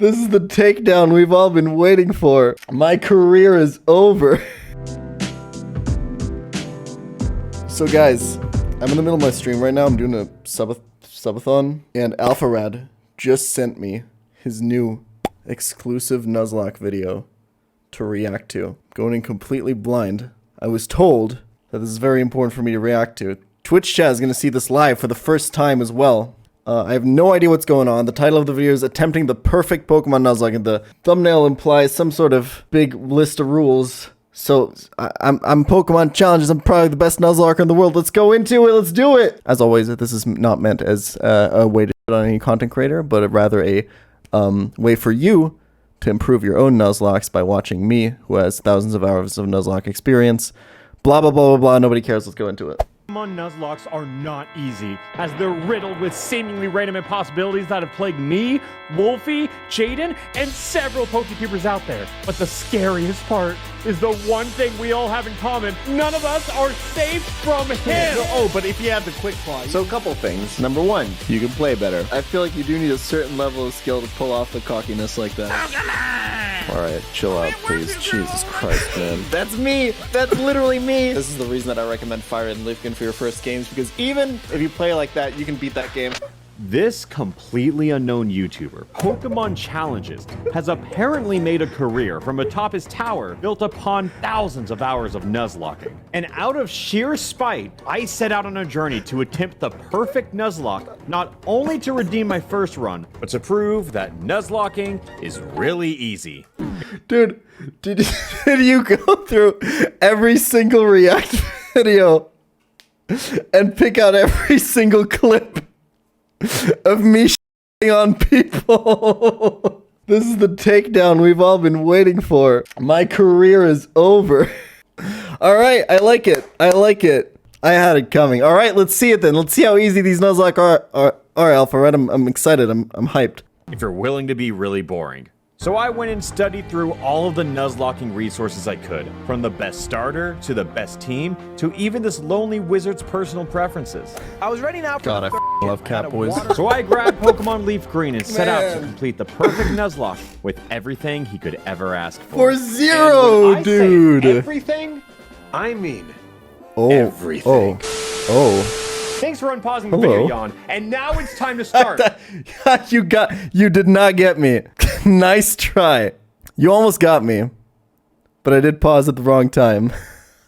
This is the takedown we've all been waiting for. My career is over. So guys, I'm in the middle of my stream right now. I'm doing a subathon, and AlphaRad just sent me his new exclusive Nuzlocke video to react to. Going in completely blind. I was told that this is very important for me to react to. Twitch chat is going to see this live for the first time as well. I have no idea what's going on. The title of the video is Attempting the Perfect Pokemon Nuzlocke, and the thumbnail implies some sort of big list of rules. So, I'm PokemonChallenges. I'm probably the best Nuzlocker in the world. Let's go into it. Let's do it. As always, this is not meant as a way to shit on any content creator, but rather a way for you to improve your own Nuzlocks by watching me, who has thousands of hours of Nuzlocke experience. Blah, blah, blah, blah, blah. Nobody cares. Let's go into it. Pokemon Nuzlocks are not easy, as they're riddled with seemingly random impossibilities that have plagued me, Wolfie, Jaden, and several Poketubers out there. But the scariest part is the one thing we all have in common: none of us are safe from him! Oh, but if you have the quick plot. So a couple things. Number one, you can play better. I feel like you do need a certain level of skill to pull off the cockiness like that. Alright, chill out, please. Jesus Christ, man. That's me! That's literally me! This is the reason that I recommend Fire Red and Leafgreen for your first games, because even if you play like that, you can beat that game. This completely unknown YouTuber, PokemonChallenges, has apparently made a career from atop his tower built upon thousands of hours of Nuzlocking. And out of sheer spite, I set out on a journey to attempt the perfect Nuzlocke, not only to redeem my first run, but to prove that Nuzlocking is really easy. Dude, did you go through every single React video and pick out every single clip of me shitting on people? This is the takedown we've all been waiting for. My career is over. Alright, I like it. I like it. I had it coming. Alright, let's see it then. Let's see how easy these Nuzlocke are. Alright, AlphaRad, I'm excited. I'm hyped. If you're willing to be really boring. So I went and studied through all of the Nuzlocking resources I could, from the best starter, to the best team, to even this lonely wizard's personal preferences. I was ready now for God, I love cat boys. So I grabbed Pokemon Leaf Green and set out to complete the perfect Nuzlocke with everything he could ever ask for. For zero, dude! Everything? I mean, everything. Oh. Thanks for unpausing the video, Yawn. And now it's time to start. You did not get me. Nice try. You almost got me. But I did pause at the wrong time.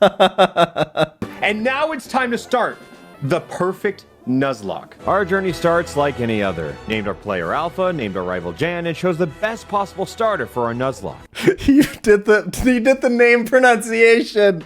And now it's time to start the perfect Nuzlocke. Our journey starts like any other. Named our player Alpha, named our rival Jan, and chose the best possible starter for our Nuzlocke. You did the name pronunciation.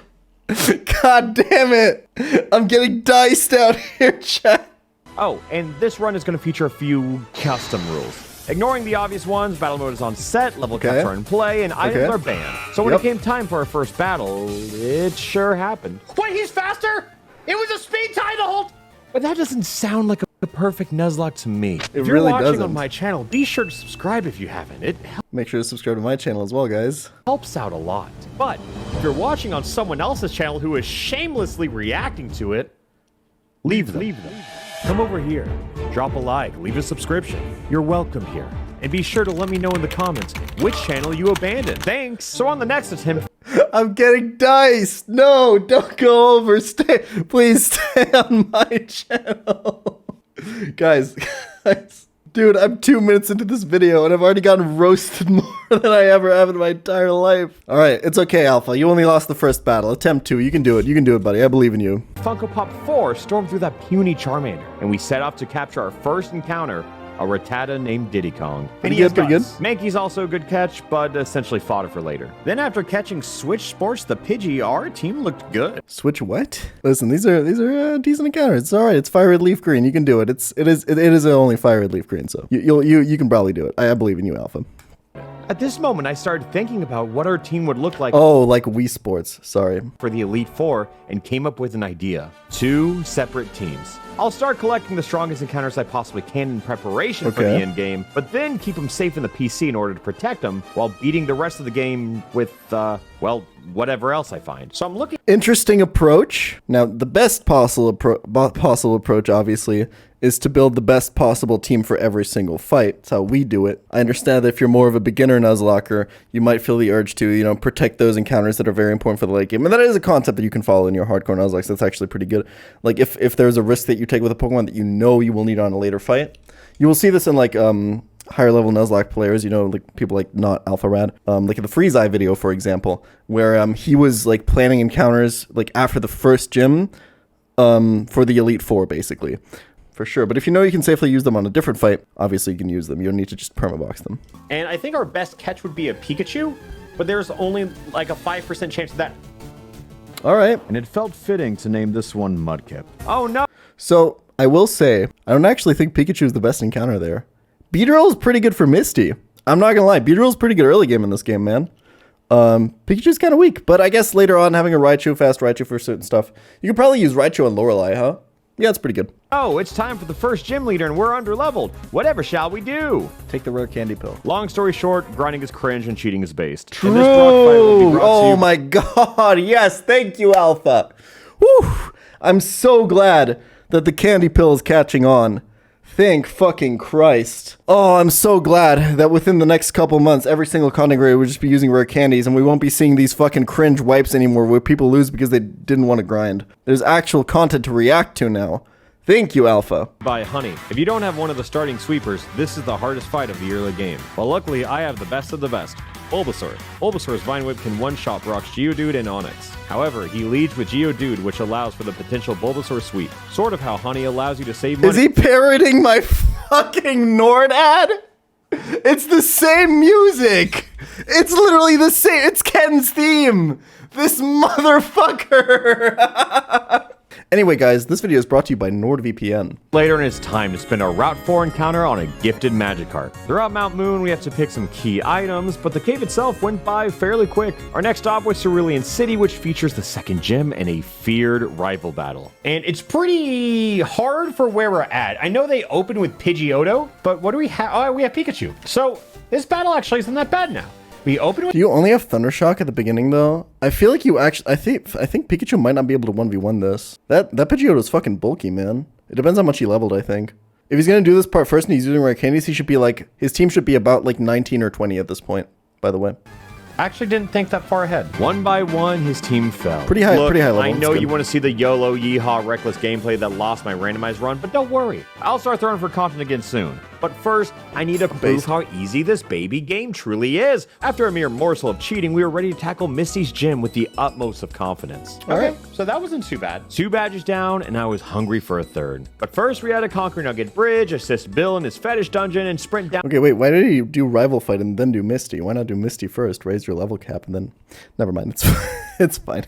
God damn it. I'm getting diced out here, chat. Oh, and this run is going to feature a few custom rules. Ignoring the obvious ones, battle mode is on set, level caps are in play, and items are banned. So when it came time for our first battle, it sure happened. Wait, he's faster? It was a speed tie the whole... But that doesn't sound like a perfect Nuzlocke to me. If you're really watching doesn't. on my channel, be sure to subscribe if you haven't. It Make sure to subscribe to my channel as well, guys. helps out a lot. But if you're watching on someone else's channel who is shamelessly reacting to it, leave them. Come over here, drop a like, leave a subscription. You're welcome here. And be sure to let me know in the comments which channel you abandoned. Thanks. So on the next attempt... I'm getting diced. No, don't go over. Please stay on my channel. Guys. Dude, I'm 2 minutes into this video and I've already gotten roasted more than I ever have in my entire life. All right, it's okay, Alpha. You only lost the first battle. Attempt 2. You can do it. You can do it, buddy. I believe in you. Funko Pop 4 stormed through that puny Charmander, and we set off to capture our first encounter, a Rattata named Diddy Kong. And he has pretty good. Mankey's also a good catch, but essentially fodder for later. Then after catching Switch Sports the Pidgey, our team looked good. Switch what? Listen, these are decent encounters. It's all right. It's Fire Red Leaf Green. You can do it. It is only Fire Red Leaf Green, so you can probably do it. I believe in you, Alpha. At this moment, I started thinking about what our team would look like like Wii Sports. Sorry. for the Elite Four and came up with an idea. 2 separate teams. I'll start collecting the strongest encounters I possibly can in preparation for the end game, but then keep them safe in the PC in order to protect them while beating the rest of the game with, well, whatever else I find. So I'm looking... Interesting approach. Now, the best possible approach, obviously, is to build the best possible team for every single fight. That's how we do it. I understand that if you're more of a beginner Nuzlocker, you might feel the urge to, you know, protect those encounters that are very important for the late game. And that is a concept that you can follow in your hardcore Nuzlocks. That's actually pretty good. Like, if there's a risk that you take with a Pokemon that you know you will need on a later fight, you will see this in, like, higher level Nuzlocke players, you know, like people like not AlphaRad, like in the Freeze Eye video, for example, where he was like planning encounters like after the first gym for the Elite Four, basically. For sure. But if you know you can safely use them on a different fight, obviously you can use them. You don't need to just permabox them. And I think our best catch would be a Pikachu, but there's only like a 5% chance of that. All right. And it felt fitting to name this one Mudkip. Oh no. So I will say, I don't actually think Pikachu is the best encounter there. Beedrill is pretty good for Misty. I'm not gonna lie, Beedrill is pretty good early game in this game, man. Pikachu's kind of weak, but I guess later on having a Raichu, fast Raichu for certain stuff, you could probably use Raichu on Lorelei, huh? Yeah, it's pretty good. Oh, it's time for the first gym leader and we're under-leveled. Whatever shall we do? Take the rare candy pill. Long story short, grinding is cringe and cheating is based. True. Oh my god, yes, thank you, Alpha. Whew. I'm so glad that the candy pill is catching on. Thank fucking Christ. Oh, I'm so glad that within the next couple months, every single content creator will just be using rare candies and we won't be seeing these fucking cringe wipes anymore where people lose because they didn't want to grind. There's actual content to react to now. Thank you, Alpha. By Honey. If you don't have one of the starting sweepers, this is the hardest fight of the early game. Well, luckily, I have the best of the best. Bulbasaur. Bulbasaur's Vine Whip can one-shot Brock's Geodude and Onix. However, he leads with Geodude, which allows for the potential Bulbasaur sweep. Sort of how Honey allows you to save money. Is he parroting my fucking Nord ad? It's the same music. It's literally the same. It's Ken's theme. This motherfucker. Anyway, guys, this video is brought to you by NordVPN. Later in it's time to spend our Route 4 encounter on a gifted Magikarp. Throughout Mount Moon, we have to pick some key items, but the cave itself went by fairly quick. Our next stop was Vermilion City, which features the second gym and a feared rival battle. And it's pretty hard for where we're at. I know they open with Pidgeotto, but what do we have? Oh, we have Pikachu. So this battle actually isn't that bad now. We open with... Do you only have Thundershock at the beginning, though? I feel like you actually... I think Pikachu might not be able to 1v1 this. That Pidgeotto is fucking bulky, man. It depends how much he leveled, I think. If he's gonna do this part first and he's using rare candies, he should be like... His team should be about like 19 or 20 at this point, by the way. Actually didn't think that far ahead. One by one, his team fell. Pretty high level. I know you want to see the YOLO, yeehaw, reckless gameplay that lost my randomized run, but don't worry. I'll start throwing for content again soon. But first, I need to prove how easy this baby game truly is. After a mere morsel of cheating, we were ready to tackle Misty's gym with the utmost of confidence. Okay, so that wasn't too bad. 2 badges down, and I was hungry for a third. But first, we had to conquer Nugget Bridge, assist Bill in his fetish dungeon, and sprint down. Okay, wait, why did you do Rival Fight and then do Misty? Why not do Misty first, raise your level cap, and then... Never mind, it's fine.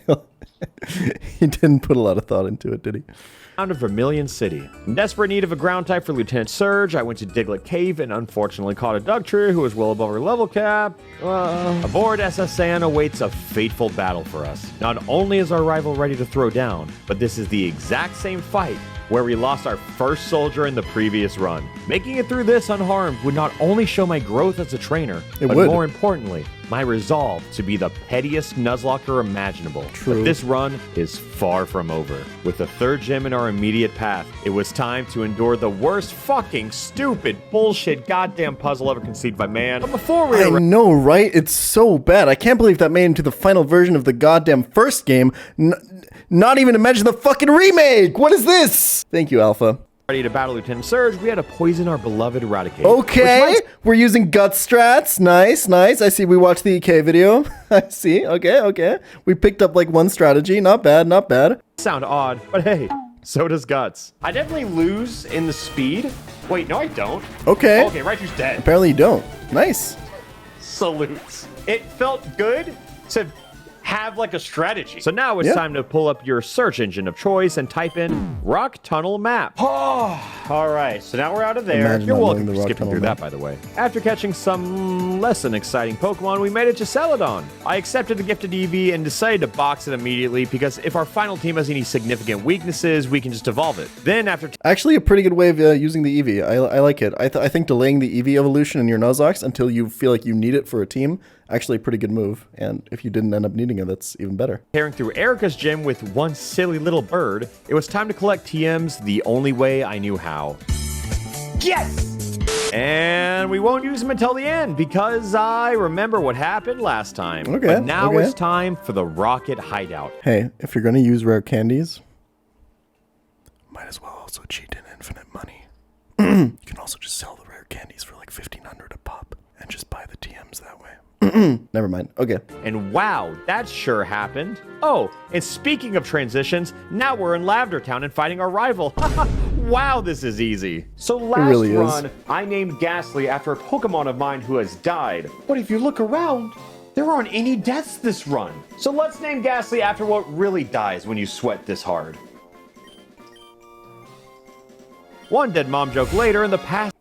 He didn't put a lot of thought into it, did he? Down to Vermilion City. In desperate need of a ground type for Lieutenant Surge, I went to Diglett Cave and unfortunately caught a Dugtrio who was well above her level cap. Aboard SSN awaits a fateful battle for us. Not only is our rival ready to throw down, but this is the exact same fight where we lost our first soldier in the previous run. Making it through this unharmed would not only show my growth as a trainer, but more importantly, my resolve to be the pettiest Nuzlocker imaginable. True. But this run is far from over. With the third gym in our immediate path, it was time to endure the worst fucking stupid bullshit goddamn puzzle ever conceived by man. But before we... I know, right? It's so bad. I can't believe that made it into the final version of the goddamn first game. Not even to mention the fucking remake! What is this? Thank you, Alpha. Ready to battle Lieutenant Surge, we had to poison our beloved Eradicate. Okay, we're using gut strats. Nice, nice. I see we watched the EK video. I see. Okay. We picked up like one strategy. Not bad, not bad. Sound odd, but hey, so does Guts. I definitely lose in the speed. Wait, no I don't. Okay. Okay, Raichu's dead. Apparently you don't. Nice. Salutes. It felt good to have like a strategy. So now it's time to pull up your search engine of choice and type in Rock Tunnel Map. Oh, all right. So now we're out of there. Imagine You're not welcome knowing for the skipping Rock through Tunnel that, by the way. After catching some less than exciting Pokemon, we made it to Celadon. I accepted the gifted Eevee and decided to box it immediately because if our final team has any significant weaknesses, we can just evolve it. Then after... Actually, a pretty good way of using the Eevee. I like it. I think delaying the Eevee evolution in your Nuzlocks until you feel like you need it for a team, actually a pretty good move. And if you didn't end up needing it, that's even better. Tearing through Erica's gym with one silly little bird, it was time to collect TMs the only way I knew how. Yes! And we won't use them until the end because I remember what happened last time. Okay. But now it's time for the Rocket Hideout. Hey, if you're going to use rare candies, might as well also cheat in infinite money. You can also just sell the rare candies for like $1,500 a pop and just buy the TMs that way. Never mind. Okay. And wow, that sure happened. Oh, and speaking of transitions, now we're in Lavender Town and fighting our rival. Wow, this is easy. So last really run, I named Ghastly after a Pokemon of mine who has died. But if you look around, there aren't any deaths this run. So let's name Ghastly after what really dies when you sweat this hard. One dead mom joke later in the past.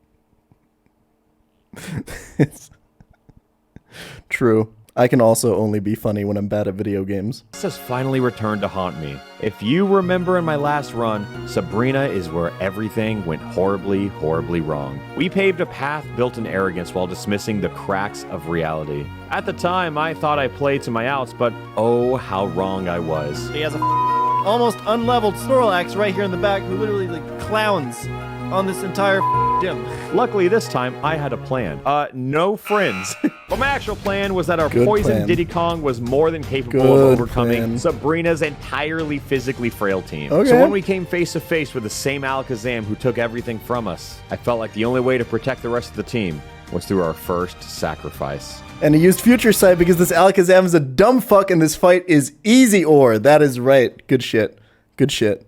True. I can also only be funny when I'm bad at video games. This has finally returned to haunt me. If you remember in my last run, Sabrina is where everything went horribly, horribly wrong. We paved a path built in arrogance while dismissing the cracks of reality. At the time, I thought I played to my outs, but oh, how wrong I was. He has a almost unleveled Snorlax right here in the back who literally like clowns on this entire gym. Luckily, this time, I had a plan. No friends. But my actual plan was that our poison Diddy Kong was more than capable of overcoming Sabrina's entirely physically frail team. Okay. So when we came face to face with the same Alakazam who took everything from us, I felt like the only way to protect the rest of the team was through our first sacrifice. And he used Future Sight because this Alakazam is a dumb fuck and this fight is easy ore. That is right. Good shit. Good shit.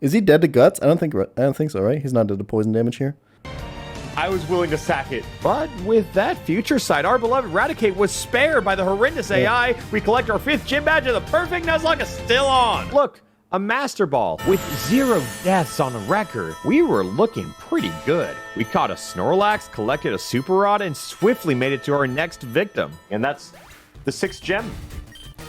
Is he dead to guts? I don't think so, right? He's not dead to poison damage here. I was willing to sack it. But with that Future Sight, our beloved Raticate was spared by the horrendous AI. We collect our 5th gym badge and the perfect Nuzlocke is still on. Look, a Master Ball with 0 deaths on the record. We were looking pretty good. We caught a Snorlax, collected a Super Rod, and swiftly made it to our next victim. And that's the 6th gem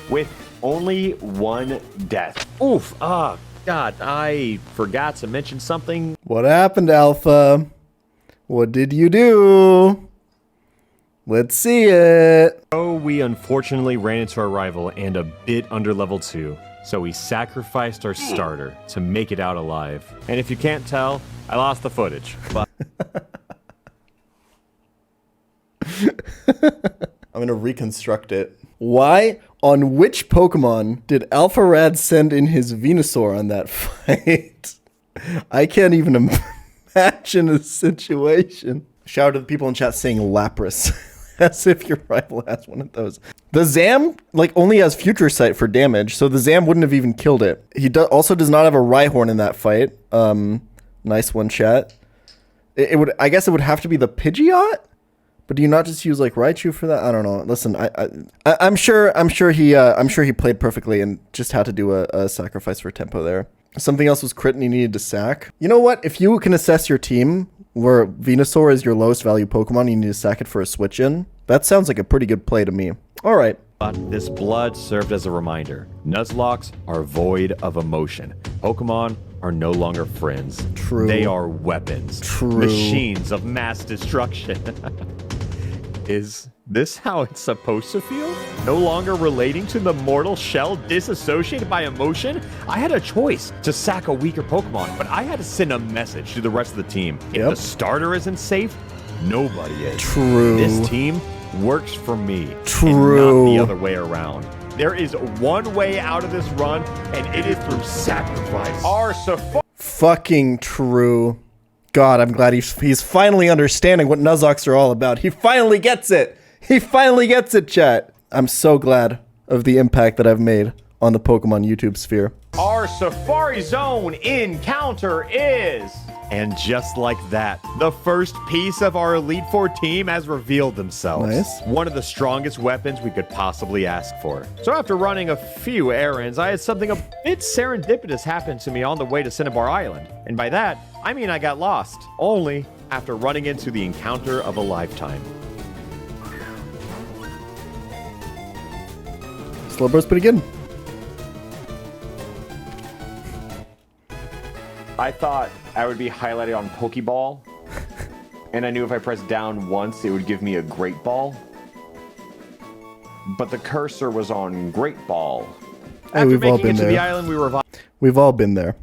with only 1 death. Oof, God, I forgot to mention something. What happened, Alpha? What did you do? Let's see it. Oh, we unfortunately ran into our rival and a bit under level 2. So we sacrificed our starter to make it out alive. And if you can't tell, I lost the footage. But I'm going to reconstruct it. Why? On which Pokemon did Alpha Rad send in his Venusaur on that fight? I can't even imagine the situation. Shout out to the people in chat saying Lapras. As if your rival has one of those. The Zam, like, only has Future Sight for damage, so the Zam wouldn't have even killed it. He also does not have a Rhyhorn in that fight. Nice one, chat. I guess it would have to be the Pidgeot? But do you not just use, like, Raichu for that? I don't know. Listen, I'm sure he played perfectly and just had to do a sacrifice for tempo there. Something else was crit and he needed to sack. You know what? If you can assess your team where Venusaur is your lowest value Pokemon, you need to sack it for a switch in. That sounds like a pretty good play to me. All right. But this blood served as a reminder. Nuzlocks are void of emotion. Pokemon are no longer friends. True. They are weapons. True. Machines of mass destruction. Is this how it's supposed to feel? No longer relating to the mortal shell, disassociated by emotion? I had a choice to sack a weaker Pokemon, but I had to send a message to the rest of the team. If the starter isn't safe, nobody is. True. This team works for me. True. And not the other way around. There is one way out of this run, and it is through sacrifice. Fucking true. God, I'm glad he's finally understanding what Nuzlocks are all about. He finally gets it. He finally gets it, chat. I'm so glad of the impact that I've made on the Pokemon YouTube sphere. Our Safari Zone encounter is... And just like that, the first piece of our Elite Four team has revealed themselves. Nice. One of the strongest weapons we could possibly ask for. So after running a few errands, I had something a bit serendipitous happen to me on the way to Cinnabar Island. And by that, I mean I got lost. Only after running into the encounter of a lifetime. Slowbro's pretty good. I thought I would be highlighted on Pokeball, and I knew if I pressed down once, it would give me a Great Ball. But the cursor was on Great Ball. Hey, After we've all making been it to there. the island, we revived. We've all been there.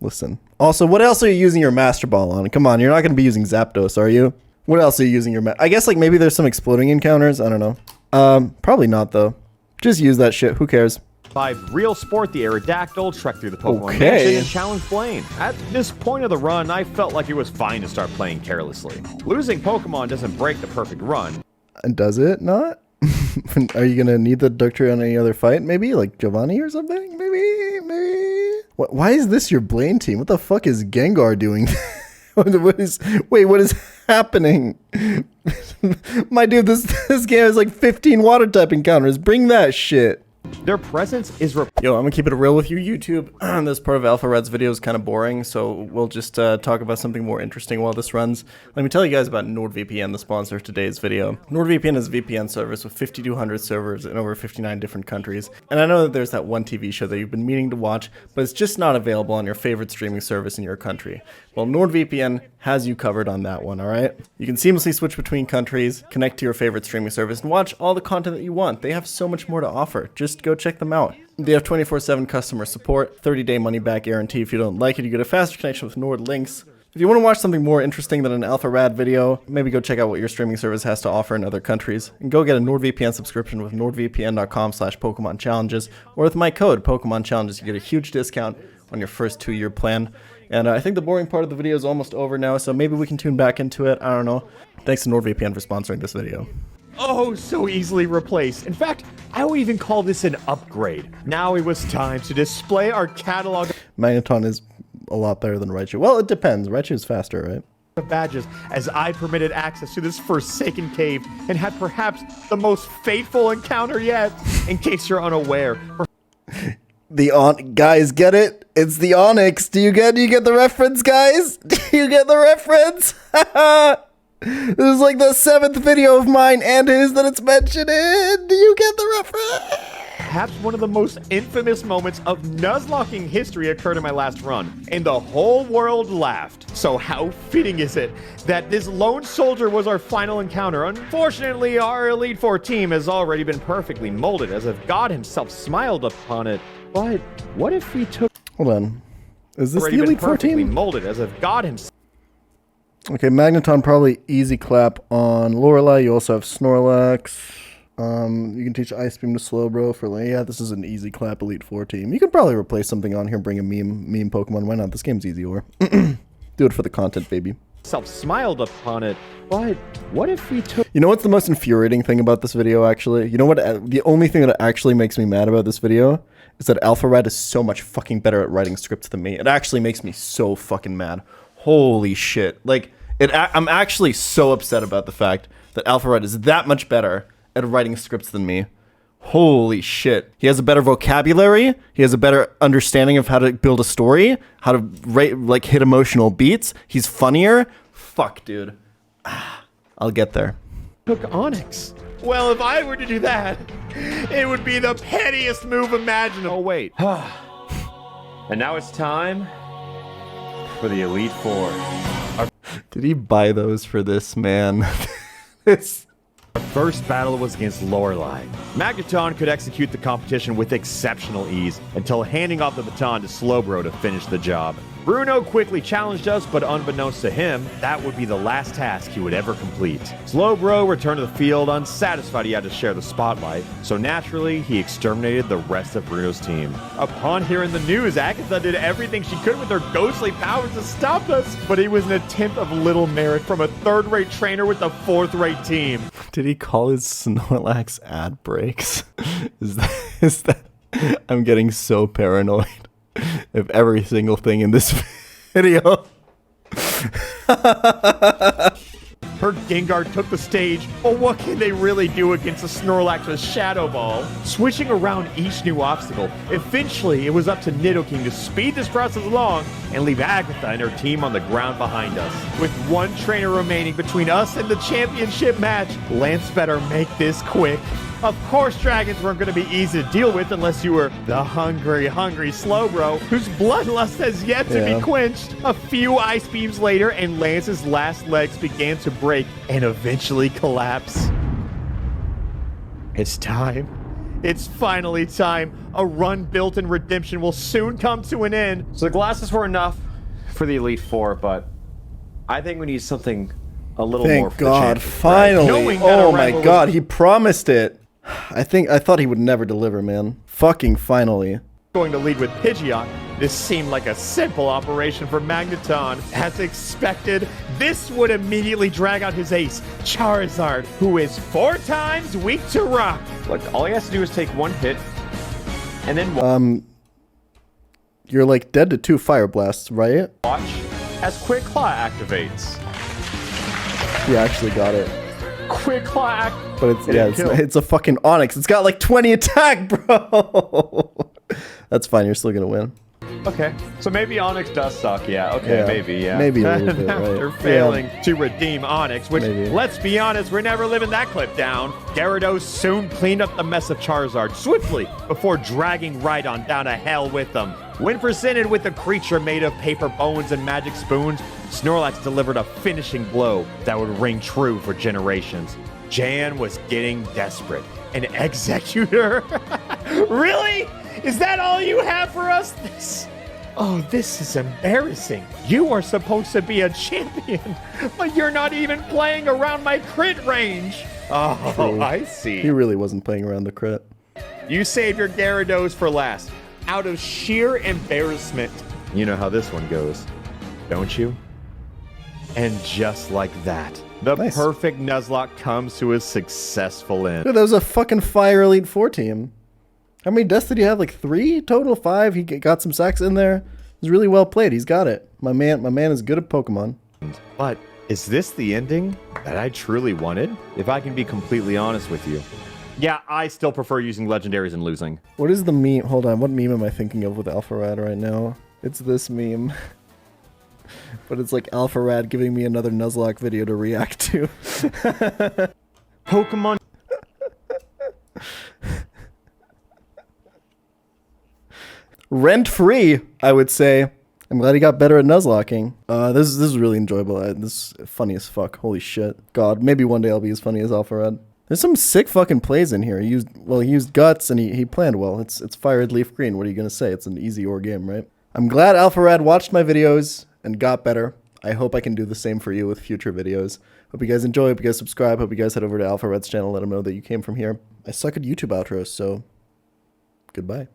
Listen. Also, what else are you using your Master Ball on? Come on, you're not going to be using Zapdos, are you? What else are you using your I guess, like, maybe there's some exploding encounters. I don't know. Probably not, though. Just use that shit. Who cares? Real Sport, the Aerodactyl, trek through the Pokemon Okay. Mansion, and challenge Blaine. At this point of the run, I felt like it was fine to start playing carelessly. Losing Pokemon doesn't break the perfect run. And does it not? Are you going to need the Ductrio on any other fight? Maybe? Like Giovanni or something? Maybe? Why is this your Blaine team? What the fuck is Gengar doing? What is happening? My dude, this game has like 15 water type encounters. Bring that shit. Their presence is... Yo, I'm gonna keep it real with you, YouTube. This part of Alpha Red's video is kind of boring, so we'll just talk about something more interesting while this runs. Let me tell you guys about NordVPN, the sponsor of today's video. NordVPN is a VPN service with 5,200 servers in over 59 different countries. And I know that there's that one TV show that you've been meaning to watch, but it's just not available on your favorite streaming service in your country. Well, NordVPN has you covered on that one, alright? You can seamlessly switch between countries, connect to your favorite streaming service, and watch all the content that you want. They have so much more to offer. Just go check them out. They have 24/7 customer support, 30-day money-back guarantee. If you don't like it, you get a faster connection with Nord Links. If you want to watch something more interesting than an Alpha Rad video, maybe go check out what your streaming service has to offer in other countries. And go get a NordVPN subscription with nordvpn.com/PokemonChallenges, or with my code, PokemonChallenges, you get a huge discount on your first 2-year plan. And I think the boring part of the video is almost over now, so maybe we can tune back into it. I don't know. Thanks to NordVPN for sponsoring this video. Oh, so easily replaced. In fact, I would even call this an upgrade. Now it was time to display our catalog Magneton is a lot better than Raichu. Well, it depends. Raichu is faster, right? of badges, as I permitted access to this forsaken cave and had perhaps the most fateful encounter yet. In case you're unaware, Guys, get it? It's the Onyx. Do you get the reference, guys? Do you get the reference? This is like the 7th video of mine and his that it's mentioned in. Do you get the reference? perhaps one of the most infamous moments of Nuzlocking history occurred in my last run, and the whole world laughed. So how fitting is it that this lone soldier was our final encounter? Unfortunately, our Elite Four team has already been perfectly molded, as if God himself smiled upon it. But what if we took... Hold on. Is this already the been Elite Four perfectly team? molded, as if God himself... Okay, Magneton probably easy clap on Lorelei. You also have Snorlax. You can teach Ice Beam to Slowbro for like, yeah, this is an easy clap Elite Four team. You could probably replace something on here, bring a meme Pokemon. Why not? This game's easy, or do it for the content, baby. smiled upon it. But what if we took... You know what's the most infuriating thing about this video, actually? You know what? The only thing that actually makes me mad about this video is that Alpharad is so much fucking better at writing scripts than me. It actually makes me so fucking mad. Holy shit. Like, I'm actually so upset about the fact that Alpharad is that much better at writing scripts than me. Holy shit. He has a better vocabulary. He has a better understanding of how to build a story, how to hit emotional beats. He's funnier. Fuck, dude. I'll get there. took Onyx. Well, if I were to do that, it would be the pettiest move imaginable. Oh, wait. And now it's time for the Elite Four. Did he buy those for this, man? It's... Our first battle was against Lorelei. Magneton could execute the competition with exceptional ease until handing off the baton to Slowbro to finish the job. Bruno quickly challenged us, but unbeknownst to him, that would be the last task he would ever complete. Slowbro returned to the field unsatisfied he had to share the spotlight, so naturally, he exterminated the rest of Bruno's team. Upon hearing the news, Agatha did everything she could with her ghostly powers to stop us, but it was an attempt of little merit from a third-rate trainer with a fourth-rate team. Did he call his Snorlax ad breaks? Is that... I'm getting so paranoid. of every single thing in this video. Her Gengar took the stage, but what can they really do against a Snorlax with Shadow Ball? Switching around each new obstacle, eventually it was up to Nidoking to speed this process along and leave Agatha and her team on the ground behind us. With one trainer remaining between us and the championship match, Lance better make this quick. Of course, dragons weren't going to be easy to deal with unless you were the hungry Slowbro, whose bloodlust has yet to be quenched. A few ice beams later, and Lance's last legs began to break and eventually collapse. It's time. It's finally time. A run built in redemption will soon come to an end. So the glasses were enough for the Elite Four, but I think we need something a little more for Thank God, the finally. Oh my God, he promised it. I thought he would never deliver, man. Fucking finally. Going to lead with Pidgeot. This seemed like a simple operation for Magneton. As expected, this would immediately drag out his ace, Charizard, who is 4 times weak to rock. Look, all he has to do is take one hit, and then You're like dead to 2 Fire Blasts, right? watch as Quick Claw activates. He actually got it. Quick Claw act. But it's a fucking Onyx. It's got like 20 attack, bro. That's fine. You're still gonna win. Okay, so maybe Onyx does suck. Yeah. Okay, Yeah, maybe. Yeah. maybe a little bit, After right? failing to redeem Onyx, which Maybe. let's be honest, we're never living that clip down. Gyarados soon cleaned up the mess of Charizard swiftly before dragging Rhydon down to hell with them. When presented with a creature made of paper bones and magic spoons, Snorlax delivered a finishing blow that would ring true for generations. Jan was getting desperate. An Executor? Really? Is that all you have for us? This is embarrassing. You are supposed to be a champion, but you're not even playing around my crit range. Oh, True. I see. He really wasn't playing around the crit. You saved your Gyarados for last, out of sheer embarrassment. You know how this one goes, don't you? And just like that, the Nice. perfect Nuzlocke comes to a successful end. Dude, that was a fucking Fire Elite 4 team. How many deaths did he have? Like 3 total? 5? He got some sacks in there. It was really well played. He's got it. My man is good at Pokemon. But is this the ending that I truly wanted? If I can be completely honest with you. Yeah, I still prefer using legendaries and losing. What is the meme? Hold on. What meme am I thinking of with Alpharad right now? It's this meme. But it's like Alpharad giving me another Nuzlocke video to react to. Pokemon. Rent free, I would say. I'm glad he got better at Nuzlocking. This is really enjoyable. This is funny as fuck. Holy shit. God, maybe one day I'll be as funny as Alpharad. There's some sick fucking plays in here. He used Guts and he planned well. It's Fire Red Leaf Green. What are you gonna say? It's an easy ore game, right? I'm glad Alpharad watched my videos and got better. I hope I can do the same for you with future videos. Hope you guys enjoy. Hope you guys subscribe. Hope you guys head over to Alpharad's channel. Let him know that you came from here. I suck at YouTube outros, so goodbye.